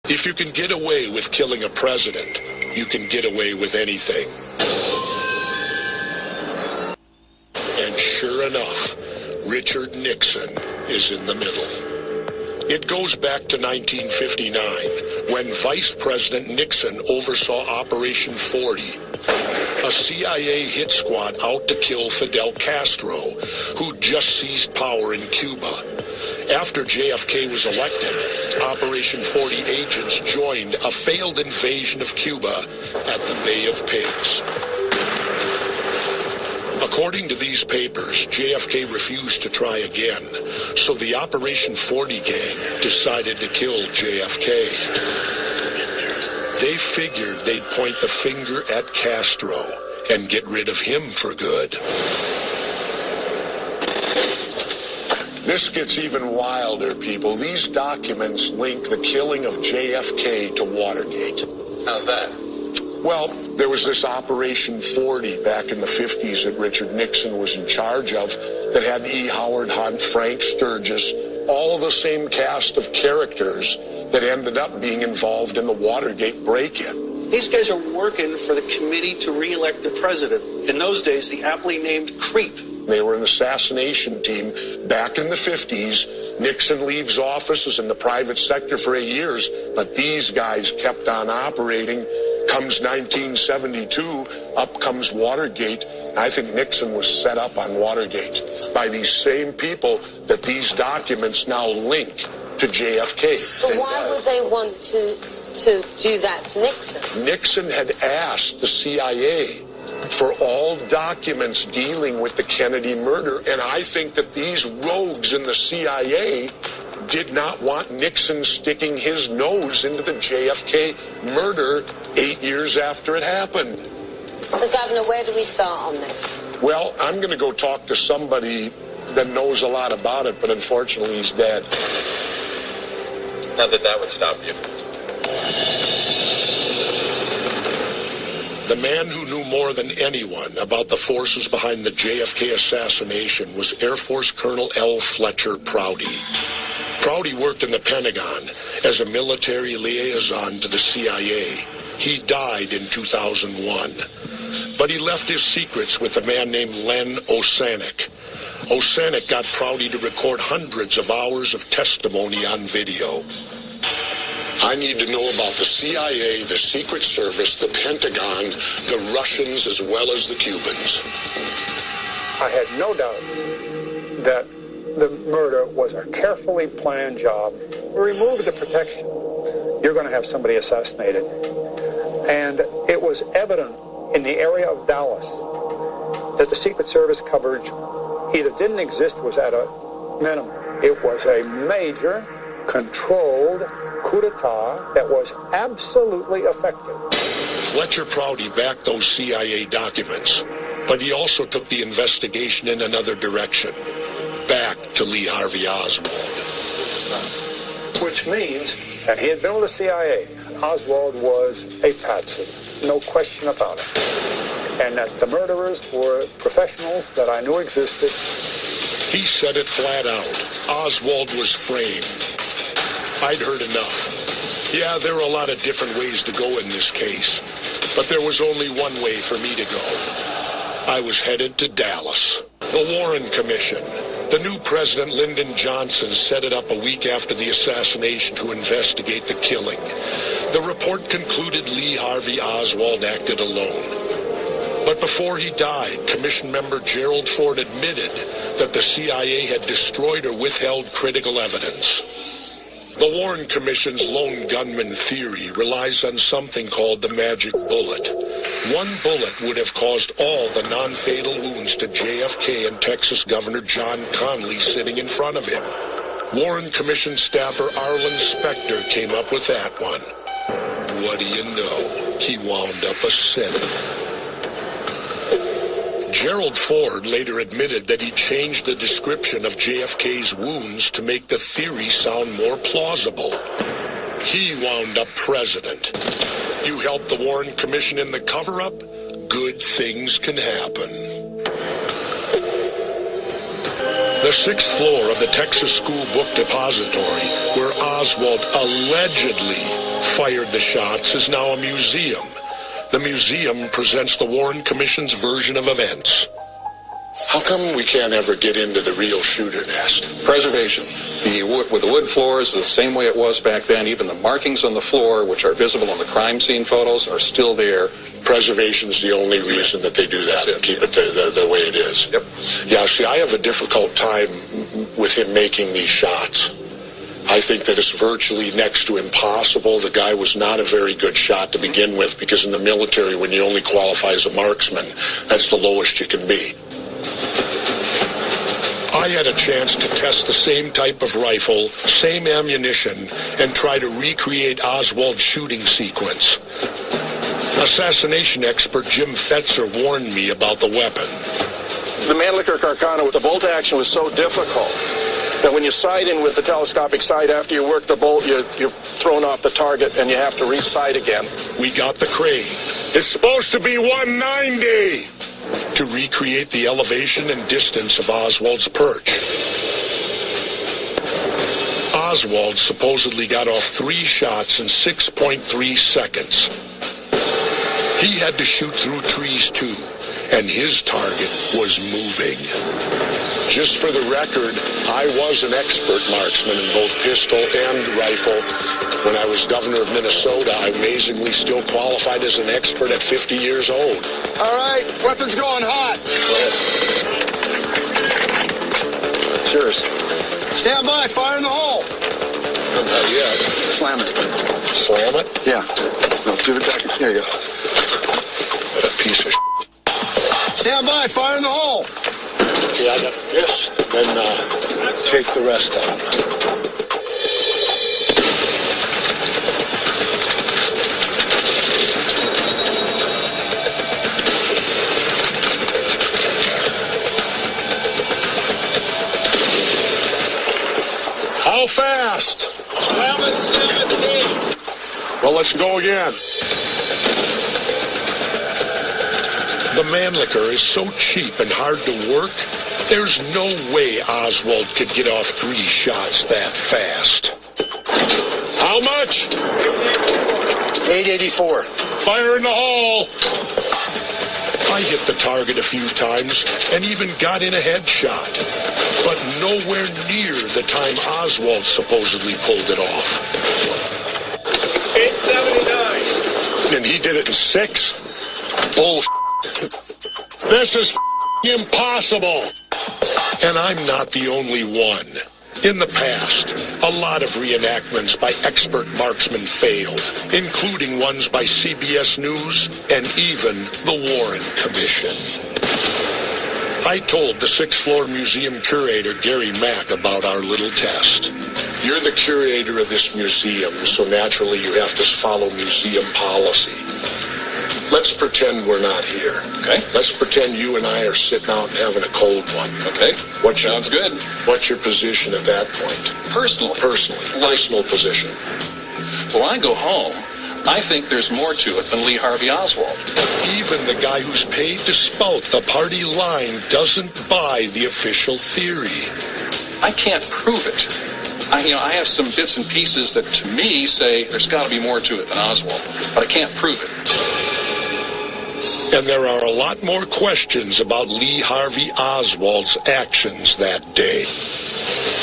If you can get away with killing a president, you can get away with anything. And sure enough, Richard Nixon is in the middle. It goes back to 1959, when Vice President Nixon oversaw Operation 40, a CIA hit squad out to kill Fidel Castro, who just seized power in Cuba. After JFK was elected, Operation 40 agents joined a failed invasion of Cuba at the Bay of Pigs. According to these papers, JFK refused to try again, so the Operation 40 gang decided to kill JFK. They figured they'd point the finger at Castro and get rid of him for good. This gets even wilder, people. These documents link the killing of JFK to Watergate. How's that? Well, there was this Operation 40 back in the 50s that Richard Nixon was in charge of that had E. Howard Hunt, Frank Sturgis, all the same cast of characters that ended up being involved in the Watergate break-in. These guys are working for the committee to re-elect the president. In those days, the aptly named Creep. They were an assassination team back in the 50s. Nixon leaves office, is in the private sector for 8 years, but these guys kept on operating. Comes 1972, up comes Watergate. I think Nixon was set up on Watergate by these same people that these documents now link to JFK. But why would they want to do that to Nixon? Nixon had asked the CIA for all documents dealing with the Kennedy murder, and I think that these rogues in the CIA did not want Nixon sticking his nose into the JFK murder 8 years after it happened. So, Governor, where do we start on this? Well, I'm going to go talk to somebody that knows a lot about it, but unfortunately he's dead. Not that that would stop you. The man who knew more than anyone about the forces behind the JFK assassination was Air Force Colonel L. Fletcher Prouty. Prouty worked in the Pentagon as a military liaison to the CIA. He died in 2001. But he left his secrets with a man named Len Osanek. Osanek got Prouty to record hundreds of hours of testimony on video. I need to know about the CIA, the Secret Service, the Pentagon, the Russians, as well as the Cubans. I had no doubts that the murder was a carefully planned job. Remove the protection, you're going to have somebody assassinated. And it was evident in the area of Dallas that the Secret Service coverage either didn't exist, was at a minimum. It was a major, controlled coup d'etat that was absolutely effective. Fletcher Prouty backed those CIA documents, but he also took the investigation in another direction, back to Lee Harvey Oswald. Which means that he had been with the CIA. Oswald was a patsy, no question about it. And that the murderers were professionals that I knew existed. He said it flat out. Oswald was framed. I'd heard enough. Yeah, there are a lot of different ways to go in this case, but there was only one way for me to go. I was headed to Dallas. The Warren Commission. The new president, Lyndon Johnson, set it up a week after the assassination to investigate the killing. The report concluded Lee Harvey Oswald acted alone. But before he died, Commission member Gerald Ford admitted that the CIA had destroyed or withheld critical evidence. The Warren Commission's lone gunman theory relies on something called the magic bullet. One bullet would have caused all the non-fatal wounds to JFK and Texas Governor John Connally sitting in front of him. Warren Commission staffer Arlen Specter came up with that one. What do you know? He wound up a senator. Gerald Ford later admitted that he changed the description of JFK's wounds to make the theory sound more plausible. He wound up president. You help the Warren Commission in the cover-up, good things can happen. The 6th floor of the Texas School Book Depository, where Oswald allegedly fired the shots is now a museum. The museum presents the Warren Commission's version of events. How come we can't ever get into the real shooter nest? Preservation. With the wood floors, the same way it was back then, even the markings on the floor, which are visible on the crime scene photos, are still there. Preservation's the only reason that they do that, and keep it the way it is. Yep. Yeah, see, I have a difficult time with him making these shots. I think that it's virtually next to impossible. The guy was not a very good shot to begin with, because in the military, when you only qualify as a marksman, that's the lowest you can be. I had a chance to test the same type of rifle, same ammunition, and try to recreate Oswald's shooting sequence. Assassination expert Jim Fetzer warned me about the weapon. The Mannlicher Carcano, the bolt action was so difficult that when you sight in with the telescopic sight, after you work the bolt, you're thrown off the target and you have to re-sight again. We got the crane. It's supposed to be 190 to recreate the elevation and distance of Oswald's perch. Oswald supposedly got off 3 shots in 6.3 seconds. He had to shoot through trees too, and his target was moving. Just for the record, I was an expert marksman in both pistol and rifle. When I was governor of Minnesota, I amazingly still qualified as an expert at 50 years old. All right, weapons going hot. Cheers. Stand by, fire in the hole. Not yet. Slam it. Slam it? Yeah. No, give it back. Here you go. What a piece of Stand by, fire in the hole. Okay, I got this, then take the rest out. How fast? 11:17. Well, let's go again. The Mannlicher is so cheap and hard to work, there's no way Oswald could get off 3 shots that fast. How much? 884. Fire in the hole. I hit the target a few times and even got in a headshot, but nowhere near the time Oswald supposedly pulled it off. 879. And he did it in 6? Bullshit. This is impossible. And I'm not the only one. In the past, a lot of reenactments by expert marksmen failed, including ones by CBS News and even the Warren Commission. I told the 6th floor museum curator, Gary Mack, about our little test. You're the curator of this museum, so naturally you have to follow museum policy. Let's pretend we're not here. Okay. Let's pretend you and I are sitting out and having a cold one. Okay. Sounds good. What's your position at that point? Personal Position. When I go home, I think there's more to it than Lee Harvey Oswald. Even the guy who's paid to spout the party line doesn't buy the official theory. I can't prove it. I have some bits and pieces that to me say there's got to be more to it than Oswald, but I can't prove it. And there are a lot more questions about Lee Harvey Oswald's actions that day.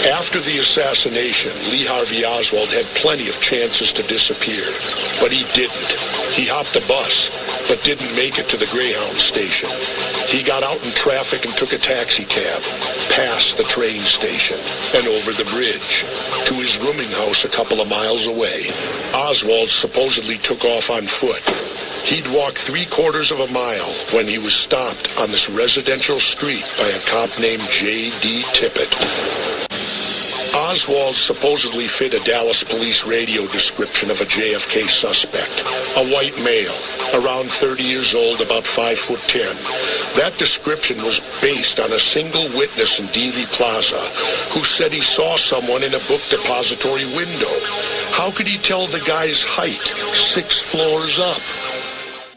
After the assassination, Lee Harvey Oswald had plenty of chances to disappear, but he didn't. He hopped a bus, but didn't make it to the Greyhound station. He got out in traffic and took a taxi cab, past the train station, and over the bridge, to his rooming house a couple of miles away. Oswald supposedly took off on foot. He'd walked 3/4 of a mile when he was stopped on this residential street by a cop named J.D. Tippett. Oswald supposedly fit a Dallas police radio description of a JFK suspect, a white male, around 30 years old, about 5'10". That description was based on a single witness in Dealey Plaza who said he saw someone in a book depository window. How could he tell the guy's height 6 floors up?